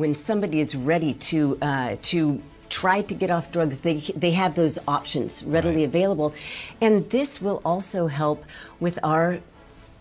when somebody is ready to try to get off drugs, they have those options readily available. And this will also help with our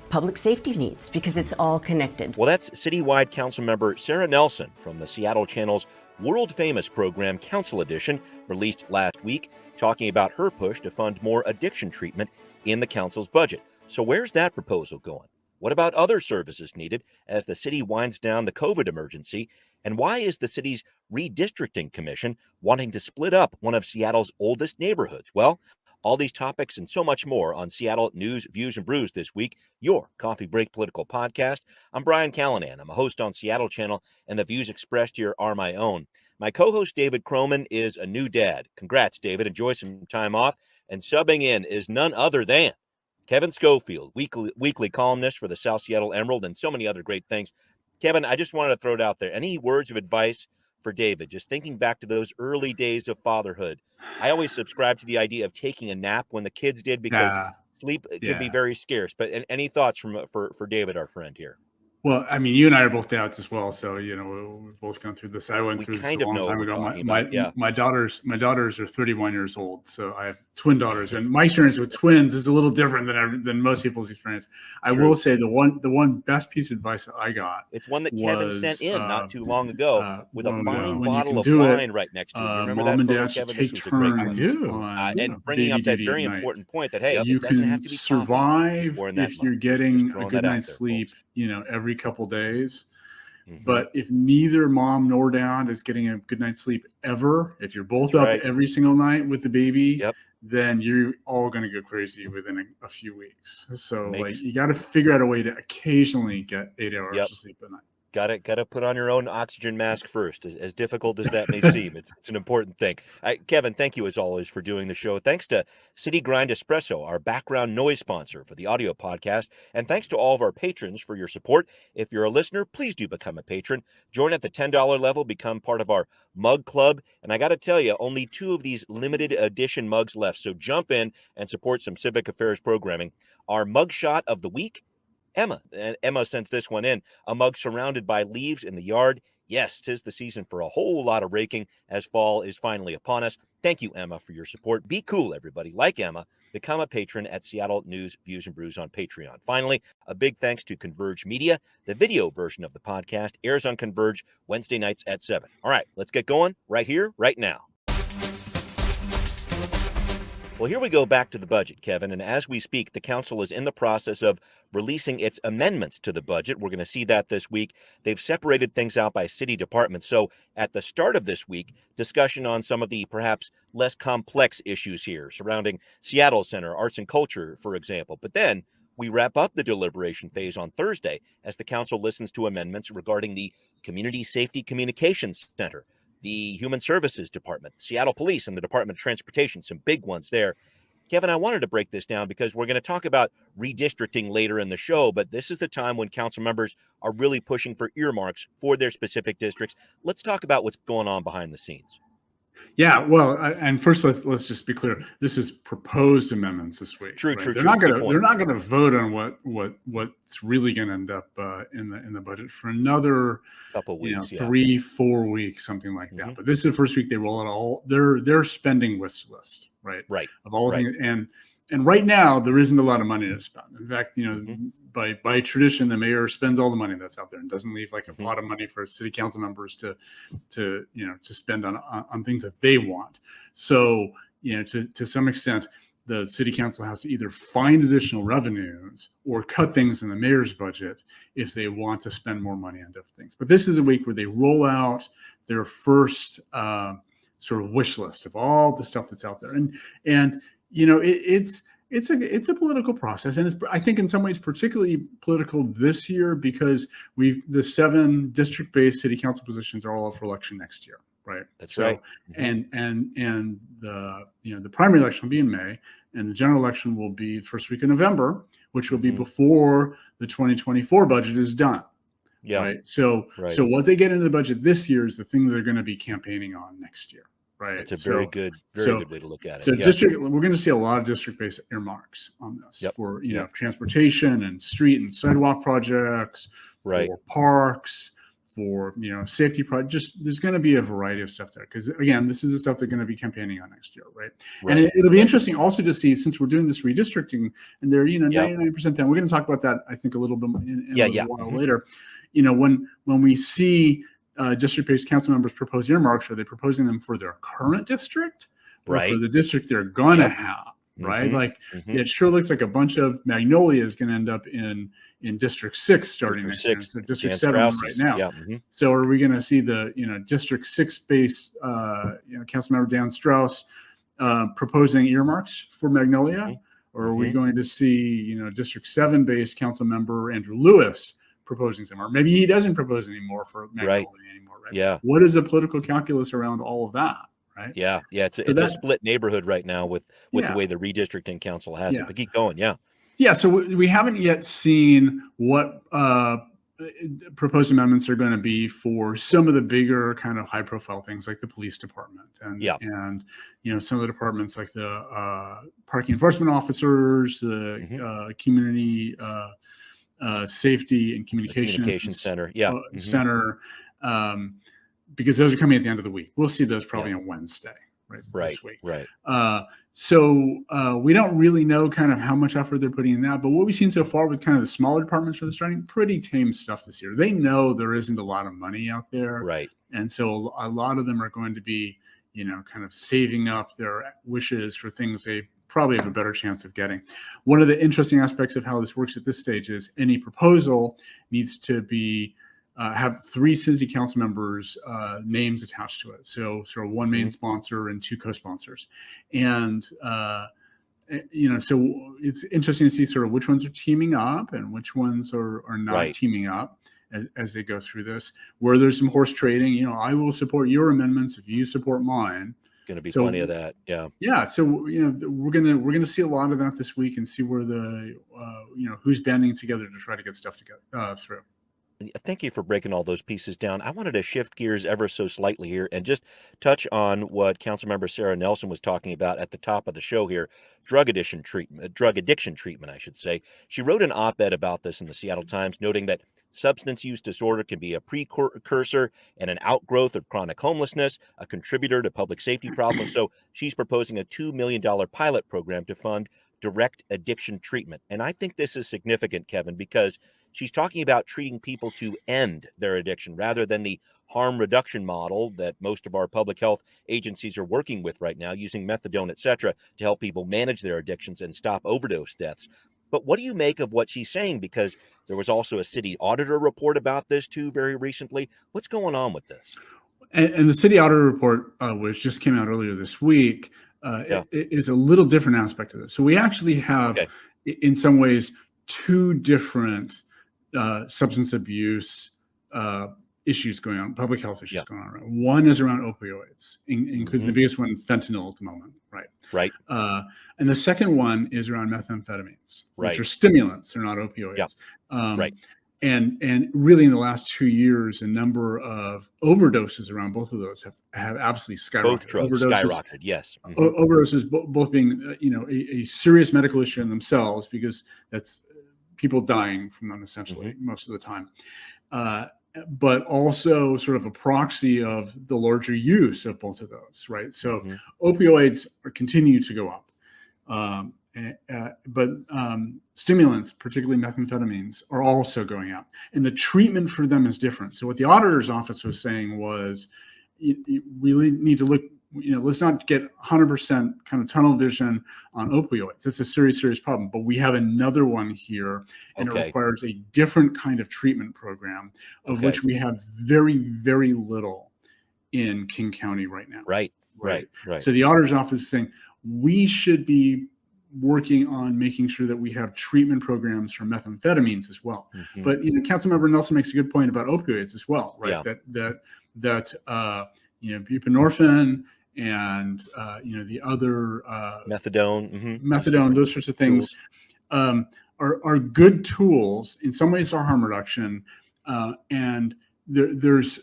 public safety needs because it's all connected. Well, that's citywide council member Sarah Nelson from the Seattle Channel's world-famous program Council Edition, released last week, talking about her push to fund more addiction treatment in the council's budget. So where's that proposal going? What about other services needed as the city winds down the COVID emergency? And why is the city's Redistricting Commission wanting to split up one of Seattle's oldest neighborhoods? Well, all these topics and so much more on Seattle News, Views, and Brews this week, your Coffee Break Political Podcast. I'm Brian Callanan. I'm a host on Seattle Channel, and the views expressed here are my own. My co-host David Croman is a new dad. Congrats, David. Enjoy some time off. And subbing in is none other than Kevin Schofield, weekly columnist for the South Seattle Emerald, and so many other great things. Kevin, I just wanted to throw it out there. Any words of advice for David? Just thinking back to those early days of fatherhood. I always subscribed to the idea of taking a nap when the kids did because sleep can be very scarce. But any thoughts for David, our friend here? Well, I mean, you and I are both dads as well, so we've both gone through this. I went through this a long time ago. My daughters are 31 years old, so I have twin daughters, and my experience with twins is a little different than most people's experience. I will say the one best piece of advice that I got. It's one that Kevin sent in not too long ago with a fine bottle of wine right next to it. You remember mom and that, dad should take turns and bringing up that very important point that you can survive if you're getting a good night's sleep. Every couple days. But if neither mom nor dad is getting a good night's sleep ever, if you're both up every single night with the baby, then you're all going to go crazy within a few weeks. So you got to figure out a way to occasionally get 8 hours of sleep a night. Got to put on your own oxygen mask first, as difficult as that may seem. It's an important thing. Kevin, thank you as always for doing the show. Thanks to City Grind Espresso, our background noise sponsor for the audio podcast. And thanks to all of our patrons for your support. If you're a listener, please do become a patron. Join at the $10 level, become part of our mug club. And I got to tell you, only 2 of these limited edition mugs left. So jump in and support some civic affairs programming. Our mug shot of the week, Emma. And Emma sent this one in. A mug surrounded by leaves in the yard. Yes, 'tis the season for a whole lot of raking as fall is finally upon us. Thank you, Emma, for your support. Be cool, everybody. Like Emma, become a patron at Seattle News, Views, and Brews on Patreon. Finally, a big thanks to Converge Media. The video version of the podcast airs on Converge Wednesday nights at 7. All right, let's get going right here, right now. Well, here we go back to the budget, Kevin. And as we speak, the council is in the process of releasing its amendments to the budget. We're going to see that this week. They've separated things out by city departments. So at the start of this week, discussion on some of the perhaps less complex issues here surrounding Seattle Center, arts and culture, for example. But then we wrap up the deliberation phase on Thursday as the council listens to amendments regarding the Community Safety Communications Center, the Human Services Department, Seattle Police, and the Department of Transportation, some big ones there. Kevin, I wanted to break this down because we're going to talk about redistricting later in the show, but this is the time when council members are really pushing for earmarks for their specific districts. Let's talk about what's going on behind the scenes. Yeah, well, and first let's just be clear. This is proposed amendments this week. True. They're not going to vote on what's really going to end up in the budget for another couple weeks, 3-4 weeks, something like that. But this is the first week they roll out all their spending wish list, right? Of all things, and right now there isn't a lot of money to spend. In fact, by tradition, the mayor spends all the money that's out there and doesn't leave like a lot of money for city council members to spend on things that they want. So, to some extent, the city council has to either find additional revenues or cut things in the mayor's budget if they want to spend more money on different things. But this is a week where they roll out their first sort of wish list of all the stuff that's out there. And it's a political process, and it's, I think, in some ways particularly political this year because the 7 district-based city council positions are all up for election next year, right? That's right. And the primary election will be in May, and the general election will be the first week of November, which will be before the 2024 budget is done. Yeah. Right. So what they get into the budget this year is the thing that they're going to be campaigning on next year. Right. It's a very good way to look at it. So we're going to see a lot of district-based earmarks on this for transportation and street and sidewalk projects, for parks, for safety just there's going to be a variety of stuff there, because again, this is the stuff they're going to be campaigning on next year, right? And it'll be interesting also to see, since we're doing this redistricting and they're 99% down. We're going to talk about that, I think, a little bit in a little while later. When we see district-based council members propose earmarks, are they proposing them for their current district or for the district they're gonna have? Right? It sure looks like a bunch of Magnolia is going to end up in District 6 starting next year. So District 7 right now. So are we going to see the District 6 based Councilmember Dan Strauss proposing earmarks for Magnolia, or are we going to see District 7 based Councilmember Andrew Lewis proposing some, or maybe he doesn't propose anymore for Magnolia anymore? Right? Yeah. What is the political calculus around all of that? Right? Yeah. It's a split neighborhood right now with the way the redistricting council has it. But keep going. Yeah. So we haven't yet seen what proposed amendments are going to be for some of the bigger kind of high profile things like the police department and some of the departments like the parking enforcement officers, the community safety and communication center. Center. Because those are coming at the end of the week. We'll see those probably on Wednesday, this week. So we don't really know kind of how much effort they're putting in that. But what we've seen so far with kind of the smaller departments for the starting, pretty tame stuff this year. They know there isn't a lot of money out there. And so a lot of them are going to be, kind of saving up their wishes for things they probably have a better chance of getting. One of the interesting aspects of how this works at this stage is any proposal needs to be have 3 city council members' names attached to it. So sort of one main sponsor and 2 co-sponsors. And, so it's interesting to see sort of which ones are teaming up and which ones are not teaming up as they go through this. Where there's some horse trading, I will support your amendments if you support mine. Going to be plenty of that. Yeah. So, we're going to see a lot of that this week and see where the, who's banding together to try to get stuff together through. Thank you for breaking all those pieces down. I wanted to shift gears ever so slightly here and just touch on what Councilmember Sarah Nelson was talking about at the top of the show here, drug addiction treatment, I should say. She wrote an op-ed about this in the Seattle Times, noting that substance use disorder can be a precursor and an outgrowth of chronic homelessness, a contributor to public safety problems. So she's proposing a $2 million pilot program to fund direct addiction treatment. And I think this is significant, Kevin, because she's talking about treating people to end their addiction rather than the harm reduction model that most of our public health agencies are working with right now, using methadone, et cetera, to help people manage their addictions and stop overdose deaths. But what do you make of what she's saying? Because there was also a city auditor report about this too very recently. What's going on with this? And the city auditor report, which just came out earlier this week, it is a little different aspect of this. So we actually have, in some ways, 2 different substance abuse issues going on, public health issues going on. One is around opioids, including the biggest one, fentanyl at the moment, right? And the second one is around methamphetamines, which are stimulants; they're not opioids. And really, in the last 2 years, a number of overdoses around both of those have absolutely skyrocketed. Both drugs skyrocketed, yes. Overdoses, both being a serious medical issue in themselves, because that's people dying from them essentially most of the time, but also sort of a proxy of the larger use of both of those, right? So opioids continue to go up. But stimulants, particularly methamphetamines, are also going up, and the treatment for them is different. So what the auditor's office was saying was, you really need to look, let's not get 100% kind of tunnel vision on opioids. It's a serious problem, but we have another one here, and it requires a different kind of treatment program, of which we have very, very little in King County right now. Right. So the auditor's office is saying we should be working on making sure that we have treatment programs for methamphetamines as well. But Councilmember Nelson makes a good point about opioids as well, right? That buprenorphine and the other methadone, those sorts of things are good tools. In some ways, are harm reduction, and there's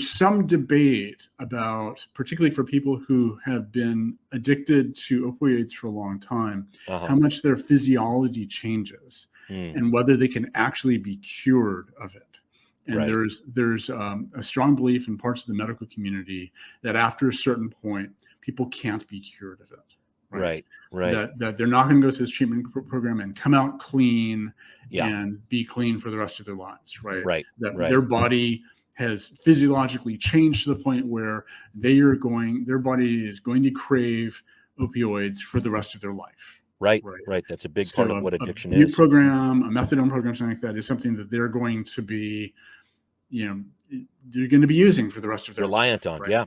some debate about, particularly for people who have been addicted to opioids for a long time, how much their physiology changes and whether they can actually be cured of it. And there's a strong belief in parts of the medical community that after a certain point, people can't be cured of it. Right. That they're not going to go through this treatment program and come out clean and be clean for the rest of their lives. Right. Their body has physiologically changed to the point where their body is going to crave opioids for the rest of their life. Right. That's a big part of what addiction is. A program, a methadone program, something like that is something that they're going to be, they're going to be using for the rest of their reliant life. on. Yeah.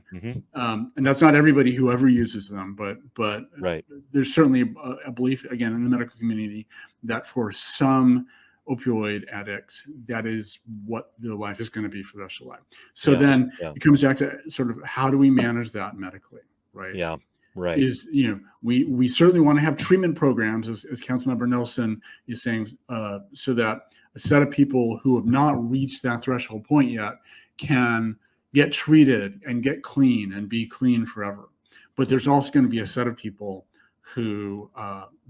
And that's not everybody who ever uses them, but there's certainly a belief, again, in the medical community that for some opioid addicts, that is what their life is going to be for the rest of their life. So then it comes back to sort of how do we manage that medically, right? Yeah, right. Is, we certainly want to have treatment programs, as Councilmember Nelson is saying, so that a set of people who have not reached that threshold point yet can get treated and get clean and be clean forever. But there's also going to be a set of people who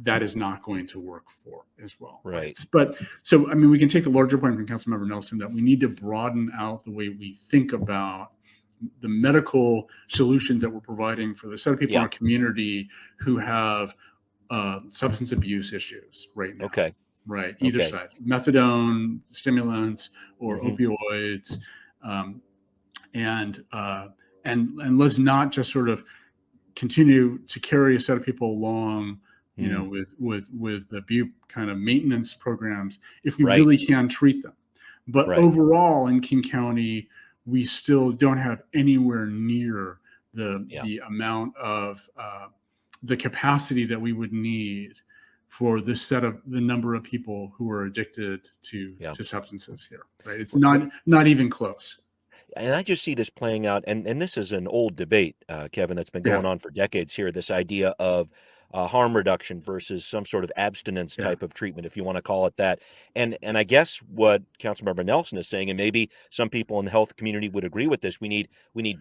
that is not going to work for as well. Right. But so, I mean, we can take the larger point from Councilmember Nelson that we need to broaden out the way we think about the medical solutions that we're providing for the set of people in our community who have substance abuse issues right now. Okay. Right. Either side, methadone, stimulants, or opioids. And let's not just sort of continue to carry a set of people along, with the kind of maintenance programs if we really can treat them. But overall in King County, we still don't have anywhere near the amount of the capacity that we would need for the number of people who are addicted to substances here. Right. It's not even close. And I just see this playing out, and this is an old debate, Kevin, that's been going on for decades here, this idea of harm reduction versus some sort of abstinence type of treatment, if you want to call it that. And I guess what Councilmember Nelson is saying, and maybe some people in the health community would agree with this, we need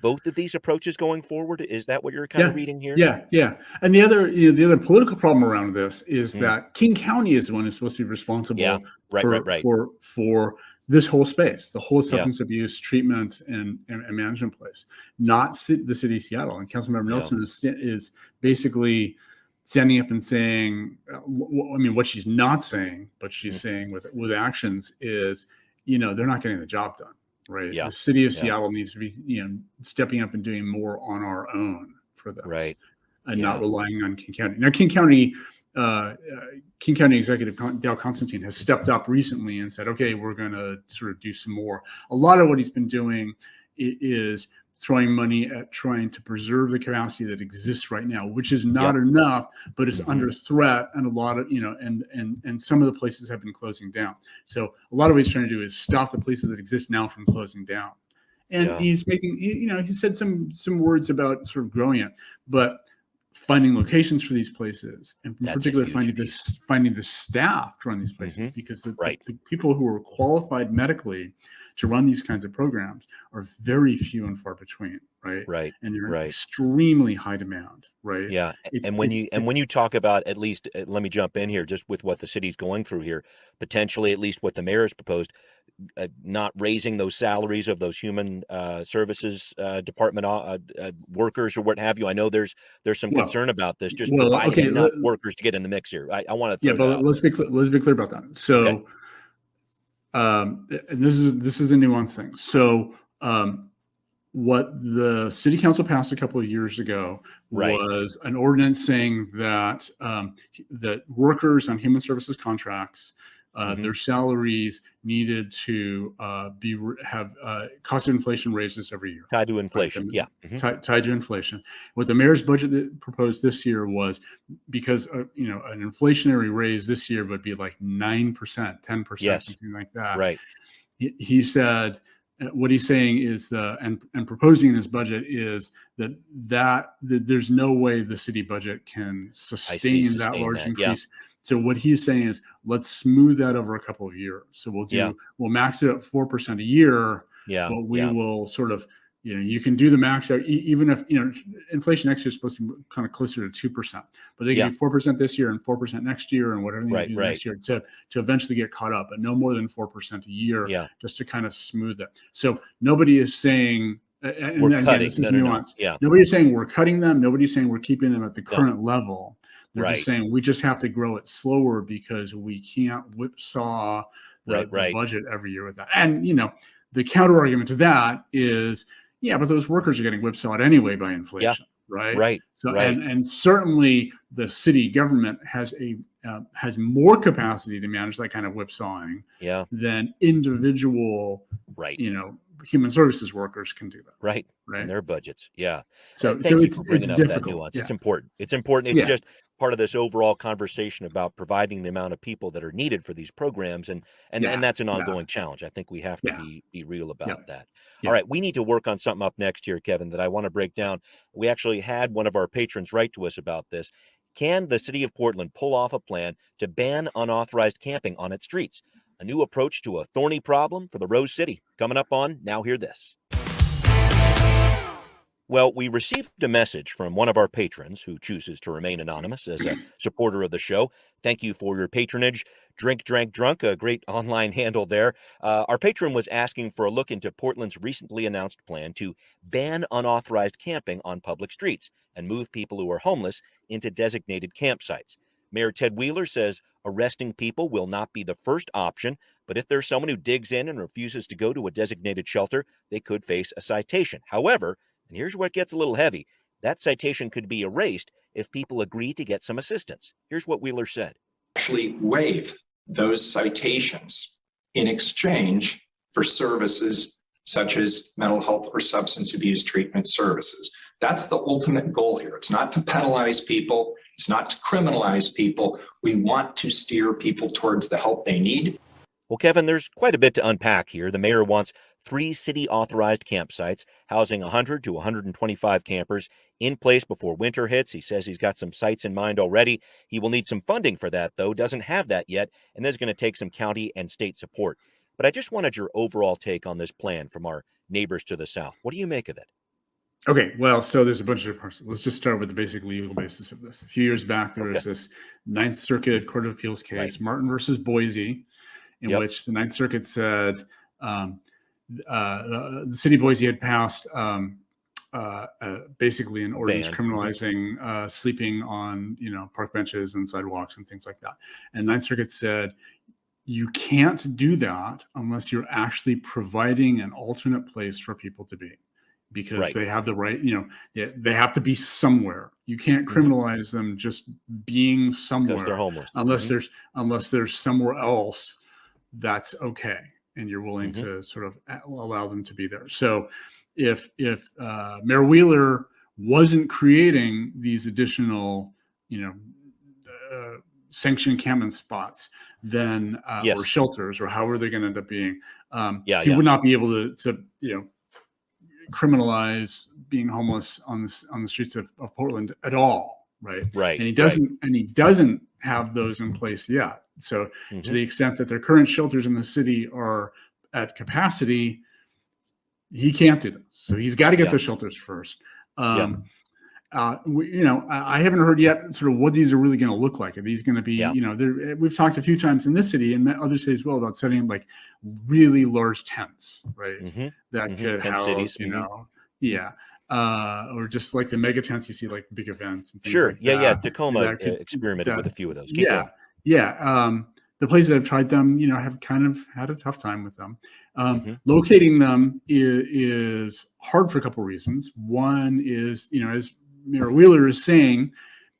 both of these approaches going forward. Is that what you're kind of reading here? Yeah. And the other political problem around this is that King County is the one who's supposed to be responsible for this whole space, the whole substance abuse treatment and management place, not the city of Seattle. And Councilmember Nelson is basically standing up and saying, what she's not saying, but she's saying with actions is, they're not getting the job done, right? The city of Seattle needs to be, stepping up and doing more on our own for this, right? And not relying on King County. Now, King County Executive Dale Constantine has stepped up recently and said, okay, we're going to sort of do some more. A lot of what he's been doing is throwing money at trying to preserve the capacity that exists right now, which is not enough, but it's under threat. And a lot of, and some of the places have been closing down. So a lot of what he's trying to do is stop the places that exist now from closing down. And he's making, he said some words about sort of growing it, but finding locations for these places, and in particular finding the staff to run these places, because the people who are qualified medically to run these kinds of programs are very few and far between, right? And they're in extremely high demand, right? Yeah. And when you talk about, at least, let me jump in here, just with what the city's going through here, potentially, at least what the mayor has proposed, not raising those salaries of those human services department workers or what have you. I know there's some concern about this, just providing enough workers to get in the mix here. I want to throw let's be clear about that. So, and this is a nuanced thing. So, what the city council passed a couple of years ago was an ordinance saying that that workers on human services contracts, their salaries needed to have cost of inflation raises every year. Tied to inflation, tied to inflation. What the mayor's budget that proposed this year was, because an inflationary raise this year would be like 9%, 10%, something like that. Right. He said, what he's saying is and proposing in his budget is that there's no way the city budget can sustain that large increase. Yeah. So what he's saying is, let's smooth that over a couple of years. So we'll max it at 4% a year, but we will sort of You can do the max out, even if, inflation next year is supposed to be kind of closer to 2%, but they can do 4% this year and 4% next year and whatever they do next year to eventually get caught up, but no more than 4% a year, just to kind of smooth it. So nobody is saying, and we're again, cutting. this is No. nuanced. Yeah. Nobody's saying we're cutting them. Nobody's saying we're keeping them at the current level. They're just saying we just have to grow it slower because we can't whipsaw the budget every year with that. And, the counter argument to that is, but those workers are getting whipsawed anyway by inflation, right? So, and certainly the city government has has more capacity to manage that kind of whipsawing than individual, human services workers can do that. Right. In their budgets. Yeah. So, thank you for it's bringing up difficult. that nuance. It's important. It's just part of this overall conversation about providing the amount of people that are needed for these programs. And that's an ongoing challenge. I think we have to be real about that. All right. We need to work on something up next here, Kevin, that I want to break down. We actually had one of our patrons write to us about this. Can the city of Portland pull off a plan to ban unauthorized camping on its streets? A new approach to a thorny problem for the Rose City. Coming up on Now Hear This. Well, we received a message from one of our patrons who chooses to remain anonymous as a supporter of the show. Thank you for your patronage. Drink, Drank, Drunk, a great online handle there. Our patron was asking for a look into Portland's recently announced plan to ban unauthorized camping on public streets and move people who are homeless into designated campsites. Mayor Ted Wheeler says arresting people will not be the first option, but if there's someone who digs in and refuses to go to a designated shelter, they could face a citation. However, and here's where it gets a little heavy, that citation could be erased if people agree to get some assistance. Here's what Wheeler said. Actually waive those citations in exchange for services such as mental health or substance abuse treatment services. That's the ultimate goal here. It's not to penalize people. It's not to criminalize people. We want to steer people towards the help they need. Well, Kevin, there's quite a bit to unpack here. The mayor wants 3 city-authorized campsites housing 100 to 125 campers in place before winter hits. He says he's got some sites in mind already. He will need some funding for that, though, doesn't have that yet, and there's going to take some county and state support. But I just wanted your overall take on this plan from our neighbors to the south. What do you make of it? Okay, well, so there's a bunch of parts. Let's just start with the basic legal basis of this. A few years back, there was this Ninth Circuit Court of Appeals case, Martin versus Boise, in which the Ninth Circuit said the city of Boise had passed basically an ordinance criminalizing sleeping on park benches and sidewalks and things like that. And Ninth Circuit said you can't do that unless you're actually providing an alternate place for people to be, because they have the right. They have to be somewhere. You can't criminalize them just being somewhere because they're homeless, unless there's somewhere else that's okay, and you're willing to sort of allow them to be there. So if Mayor Wheeler wasn't creating these additional, sanctioned encampment spots, then or shelters, or however they're going to end up being, he would not be able to criminalize being homeless on the streets of Portland at all, right? And he doesn't have those in place yet. So to the extent that their current shelters in the city are at capacity, he can't do this. So he's got to get the shelters first. I haven't heard yet sort of what these are really going to look like. Are these going to be, we've talked a few times in this city and other cities as well about setting like really large tents, right? That could house, cities. Or just like the mega tents you see, like big events. And things like that. Tacoma experimented with a few of those. The places that have tried them, have kind of had a tough time with them. Locating them is hard for a couple of reasons. One is, as Mayor Wheeler is saying,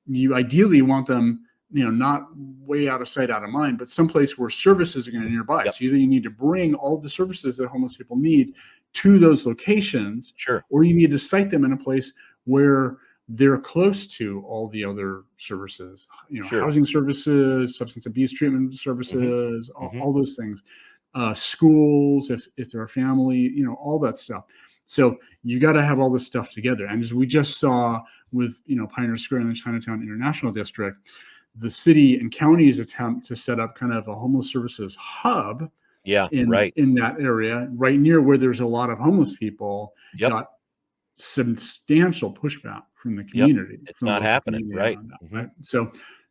you ideally want them, not way out of sight, out of mind, but someplace where services are going to be nearby. So either you need to bring all the services that homeless people need to those locations, or you need to site them in a place where they're close to all the other services, housing services, substance abuse treatment services, all those things, schools, if they're a family, all that stuff. So you got to have all this stuff together. And as we just saw with, Pioneer Square in the Chinatown International District, the city and county's attempt to set up kind of a homeless services hub Yeah, in right. in that area, right near where there's a lot of homeless people, Yep. got substantial pushback from the Yep. community, It's from the not local happening. community Right. on that, Hmm. right?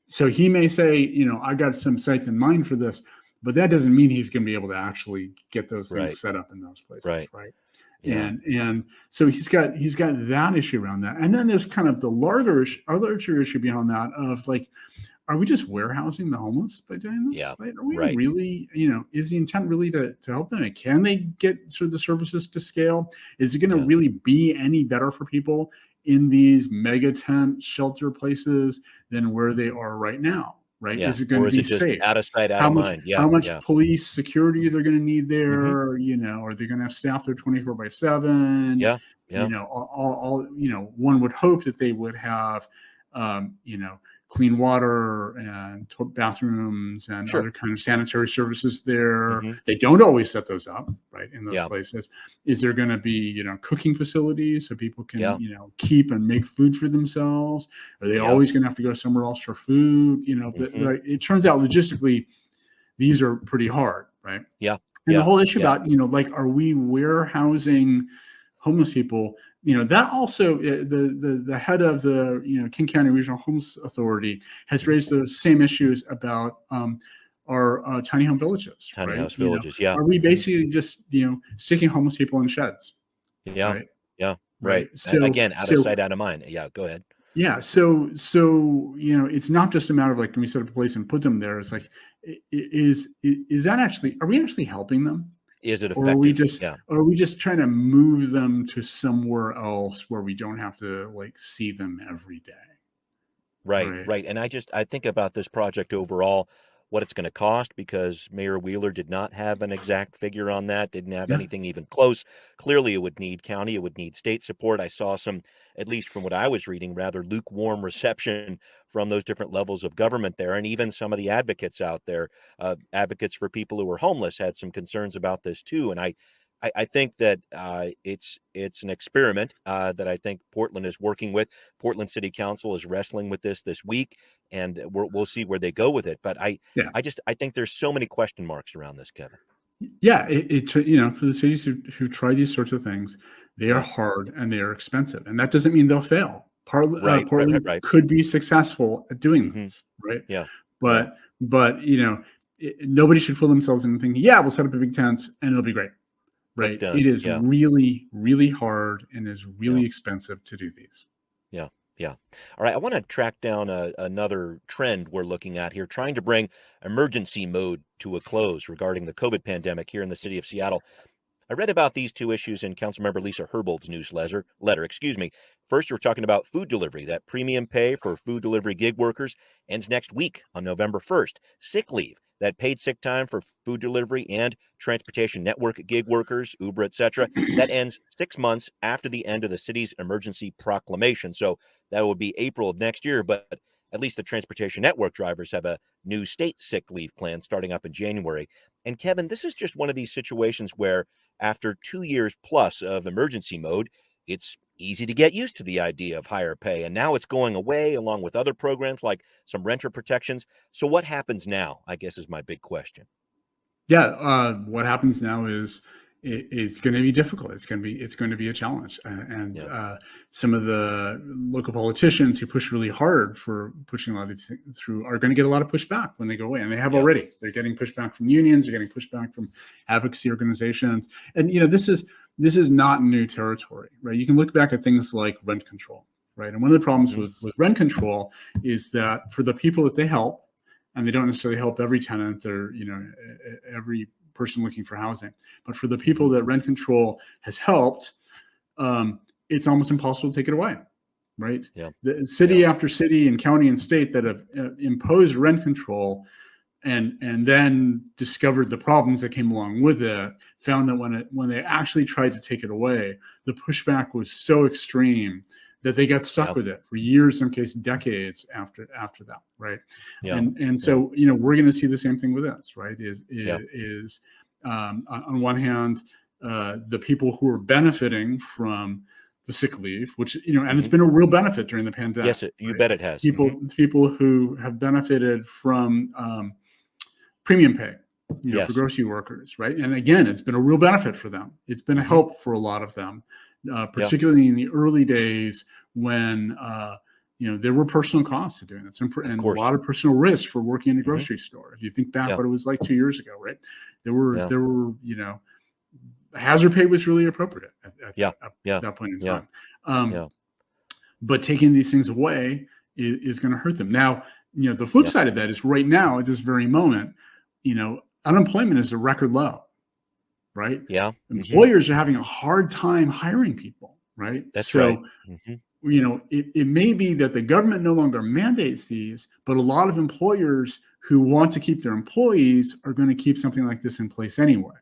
So he may say, I got some sites in mind for this, but that doesn't mean he's going to be able to actually get those Right. things set up in those places, Right. right? Yeah. And so he's got that issue around that, and then there's kind of the larger issue beyond that of like, are we just warehousing the homeless by doing this? Yeah. Right? Are we Right. really, is the intent really to help them? And can they get sort of the services to scale? Is it going to Yeah. really be any better for people in these mega tent shelter places than where they are right now? Right? Yeah. Is it going Or to is be it just safe? out of sight, out How of much mind? Yeah. how much Yeah. police security they're going to need Hmm. there? Are they going to have staff there 24/7? Yeah. Yeah. All one would hope that they would have clean water and bathrooms and Sure. other kind of sanitary services there. Hmm. They don't always set those up right in those Yeah. places. Is there going to be cooking facilities so people can Yeah. keep and make food for themselves? Are they Yeah. always going to have to go somewhere else for food? It turns out logistically these are pretty hard, right? Yeah. And the Yeah. whole issue Yeah. about like, are we warehousing homeless people? That also the head of the King County Regional Homeless Authority has raised those same issues about our tiny home villages. Tiny Right? house villages. Yeah. Are we Mhm. basically just sticking homeless people in sheds? Yeah. Right. Yeah. Right. Right. Again, out of sight, out of mind. Yeah. Go ahead. Yeah. So it's not just a matter of like, can we set up a place and put them there? It's like, is that actually, are we actually helping them? Is it Or are we effective? Yeah. just trying to move them to somewhere else where we don't have to like see them every day? Right. Right. Right. And I think about this project overall, what it's going to cost, because Mayor Wheeler did not have an exact figure on that, didn't have Yeah. anything even close. Clearly, it would need county, it would need state support. I saw some, at least from what I was reading, rather lukewarm reception from those different levels of government there. And even some of the advocates out there, advocates for people who are homeless, had some concerns about this too. And I think that it's an experiment that I think Portland is working with. Portland City Council is wrestling with this week, and we'll see where they go with it. But I think there's so many question marks around this, Kevin. Yeah, for the cities who try these sorts of things, they are hard and they are expensive, and that doesn't mean they'll fail. Portland Right. could be successful at doing this, right? Yeah. But nobody should fool themselves into thinking, yeah, we'll set up a big tent and it'll be great. Right. Done. It is Yeah. really, really hard and is really expensive to do these. Yeah. Yeah. All right. I want to track down another trend we're looking at here, trying to bring emergency mode to a close regarding the COVID pandemic here in the city of Seattle. I read about these two issues in Councilmember Lisa Herbold's newsletter. First, we're talking about food delivery. That premium pay for food delivery gig workers ends next week on November 1st. Sick leave, that paid sick time for food delivery and transportation network gig workers, Uber, etc., that ends 6 months after the end of the city's emergency proclamation. So that would be April of next year, but at least the transportation network drivers have a new state sick leave plan starting up in January. And Kevin, this is just one of these situations where after 2 years plus of emergency mode, it's easy to get used to the idea of higher pay. And now it's going away along with other programs like some renter protections. So what happens now, I guess, is my big question. Yeah. What happens now is it's going to be difficult. It's going to be a challenge. And some of the local politicians who push really hard for pushing a lot of these things through are going to get a lot of pushback when they go away. And they have already. They're getting pushback from unions. They're getting pushback from advocacy organizations. And, this is not new territory, right? You can look back at things like rent control, right? And one of the problems with rent control is that for the people that they help, and they don't necessarily help every tenant or, every person looking for housing, but for the people that rent control has helped, it's almost impossible to take it away, right? Yeah. The city after city and county and state that have imposed rent control and then discovered the problems that came along with it, found that when they actually tried to take it away, the pushback was so extreme that they got stuck with it for years, some cases decades after that, right? Yeah. And so we're going to see the same thing with this, right? Is on one hand, the people who are benefiting from the sick leave, which and it's been a real benefit during the pandemic. Yes, you bet it has. People who have benefited from premium pay, for grocery workers, right? And again, it's been a real benefit for them. It's been a help for a lot of them, particularly in the early days when there were personal costs to doing this and a lot of personal risk for working in a grocery store. If you think back what it was like 2 years ago, right? There were hazard pay was really appropriate at that point in time. But taking these things away is going to hurt them. Now, the flip side of that is right now at this very moment, unemployment is a record low, right? Yeah. Employers are having a hard time hiring people, right? That's right. It may be that the government no longer mandates these, but a lot of employers who want to keep their employees are going to keep something like this in place anyway.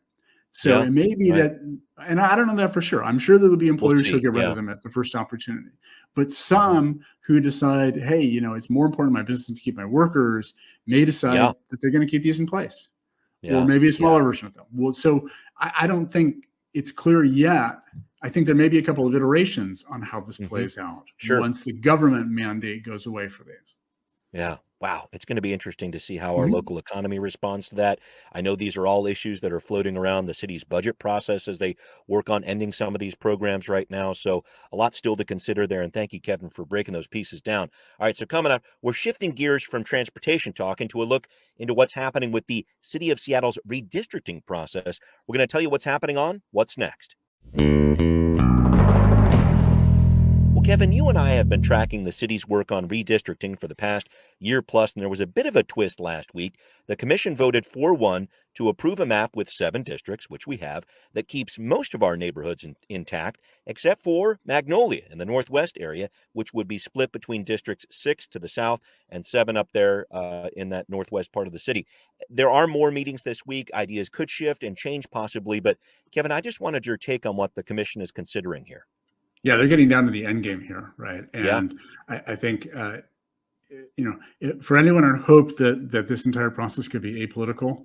So it may be that, and I don't know that for sure. I'm sure there'll be employers who'll get rid of them at the first opportunity. But some who decide, hey, it's more important in my business to keep my workers, may decide that they're going to keep these in place. Or maybe a smaller version of them. Well, so I don't think it's clear yet. I think there may be a couple of iterations on how this plays out once the government mandate goes away for these. Yeah. Wow. It's going to be interesting to see how our local economy responds to that. I know these are all issues that are floating around the city's budget process as they work on ending some of these programs right now. So a lot still to consider there. And thank you, Kevin, for breaking those pieces down. All right. So coming up, we're shifting gears from transportation talk into a look into what's happening with the City of Seattle's redistricting process. We're going to tell you what's happening on What's Next. Well, Kevin, you and I have been tracking the city's work on redistricting for the past year plus, and there was a bit of a twist last week. The commission voted 4-1 to approve a map with 7 districts, which we have, that keeps most of our neighborhoods intact, except for Magnolia in the northwest area, which would be split between districts 6 to the south and 7 up there in that northwest part of the city. There are more meetings this week. Ideas could shift and change possibly, but Kevin, I just wanted your take on what the commission is considering here. Yeah, they're getting down to the end game here, right? And I think, for anyone who hoped that this entire process could be apolitical,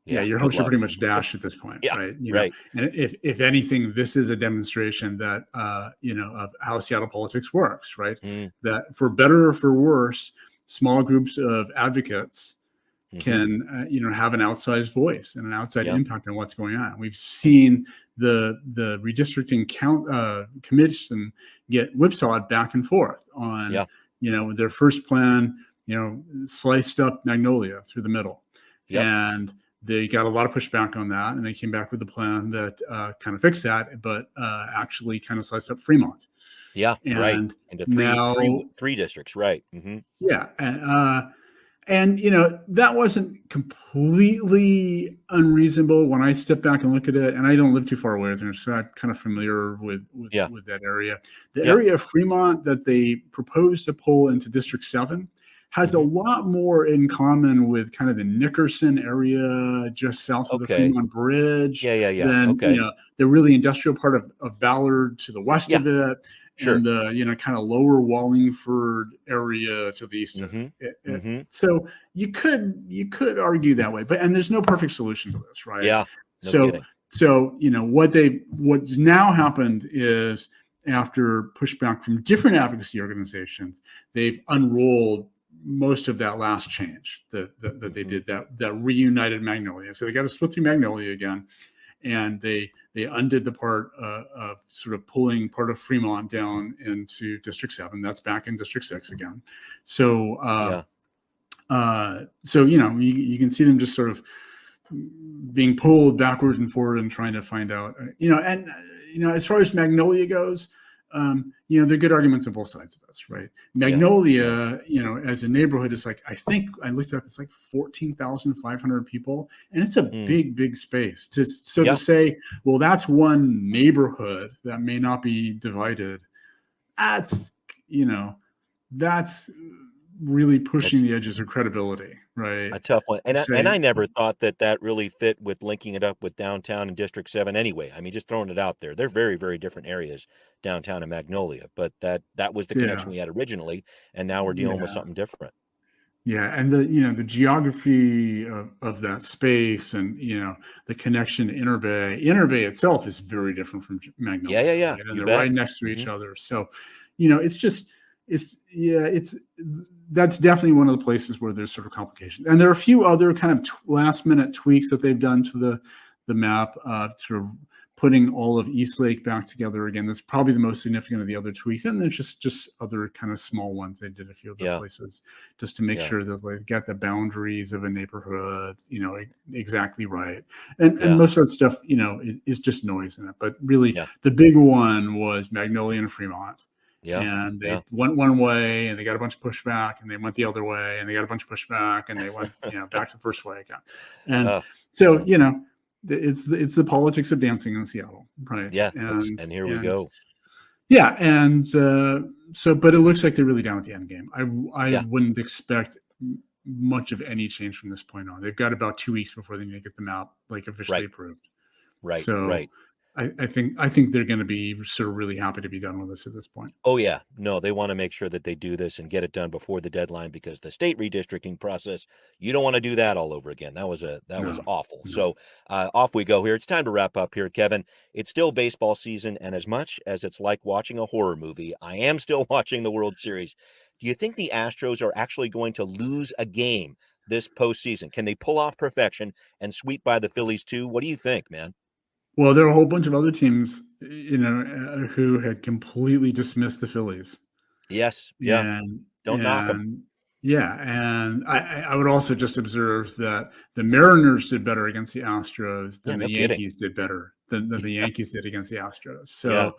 your hopes are pretty much dashed at this point, right? And if anything, this is a demonstration that, of how Seattle politics works, right? That for better or for worse, small groups of advocates can, have an outsized voice and an outside impact on what's going on. We've seen the redistricting commission get whipsawed back and forth on, their first plan, sliced up Magnolia through the middle. And they got a lot of pushback on that. And they came back with a plan that kind of fixed that, but actually kind of sliced up Fremont. And into three districts, right. And that wasn't completely unreasonable when I step back and look at it. And I don't live too far away, so I'm kind of familiar with that area. The area of Fremont that they proposed to pull into District 7 has a lot more in common with kind of the Nickerson area just south of the Fremont Bridge than the really industrial part of Ballard to the west of it. And the kind of lower Wallingford area to the east of it. So you could argue that way, and there's no perfect solution to this, right? So what's now happened is, after pushback from different advocacy organizations, they've unrolled most of that last change that they did, that reunited Magnolia. So they got to split through Magnolia again, and they undid the part of sort of pulling part of Fremont down into District 7. That's back in District 6 again. So, you can see them just sort of being pulled backwards and forward and trying to find out, as far as Magnolia goes, there are good arguments on both sides of this, right? Magnolia, as a neighborhood, is like, I think I looked it up, it's like 14,500 people, and it's a big space. To say, well, that's one neighborhood that may not be divided. That's really pushing the edges of credibility, right? A tough one. And I never thought that really fit with linking it up with downtown and District 7 anyway. I mean, just throwing it out there. They're very, very different areas, downtown and Magnolia. But that was the connection we had originally, and now we're dealing with something different. Yeah, and the geography of that space, and the connection to Inner Bay. Inner Bay itself is very different from Magnolia. Right? And they're right next to each other. So, it's that's definitely one of the places where there's sort of complications. And there are a few other kind of last minute tweaks that they've done to the map, sort of putting all of Eastlake back together again. That's probably the most significant of the other tweaks. And there's just other kind of small ones. They did a few other places just to make sure that they get the boundaries of a neighborhood, exactly right. And most of that stuff, is just noise in it. But really, the big one was Magnolia and Fremont. Yeah. And they went one way and they got a bunch of pushback, and they went the other way and they got a bunch of pushback, and they went, back to the first way again. And it's the politics of dancing in Seattle, right? Yeah. And here we go. Yeah. And but it looks like they're really down at the end game. I wouldn't expect much of any change from this point on. They've got about 2 weeks before they need to get the map officially approved. Right. So I think they're going to be sort of really happy to be done with this at this point. Oh yeah, no, they want to make sure that they do this and get it done before the deadline, because the state redistricting process, you don't want to do that all over again. That was awful. No. So off we go here. It's time to wrap up here, Kevin. It's still baseball season, and as much as it's like watching a horror movie, I am still watching the World Series. Do you think the Astros are actually going to lose a game this postseason? Can they pull off perfection and sweep by the Phillies too? What do you think, man? Well, there are a whole bunch of other teams, who had completely dismissed the Phillies. Yes. Yeah. Don't knock them. Yeah. And I would also just observe that the Mariners did better against the Astros than the Yankees did better than the Yankees did against the Astros. So,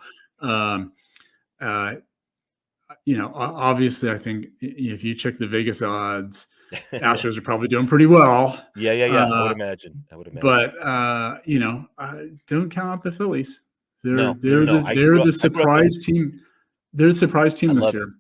obviously, I think if you check the Vegas odds, Astros are probably doing pretty well. Yeah. I would imagine. But don't count out the Phillies. They're the surprise team. They're the surprise team this year.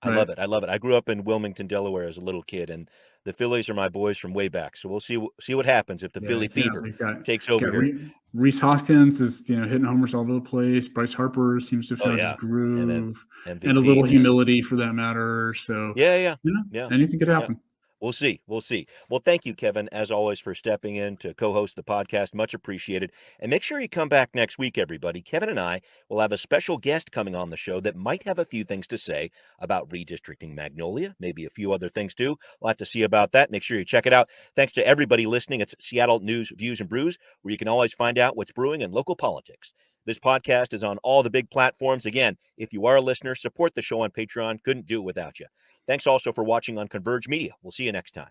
I love it. I grew up in Wilmington, Delaware as a little kid, and the Phillies are my boys from way back. So we'll see what happens if the Philly fever takes over here. Reese Hoskins is hitting homers all over the place. Bryce Harper seems to have found his groove, and a little humility for that matter. So anything could happen. We'll see. Well, thank you, Kevin, as always, for stepping in to co-host the podcast. Much appreciated. And make sure you come back next week, everybody. Kevin and I will have a special guest coming on the show that might have a few things to say about redistricting Magnolia, maybe a few other things too. We'll have to see about that. Make sure you check it out. Thanks to everybody listening. It's Seattle News, Views, and Brews, where you can always find out what's brewing in local politics. This podcast is on all the big platforms. Again, if you are a listener, support the show on Patreon. Couldn't do it without you. Thanks also for watching on Converge Media. We'll see you next time.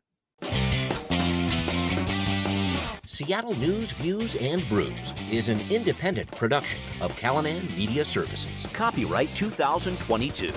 Seattle News, Views, and Brews is an independent production of Callanan Media Services. Copyright 2022.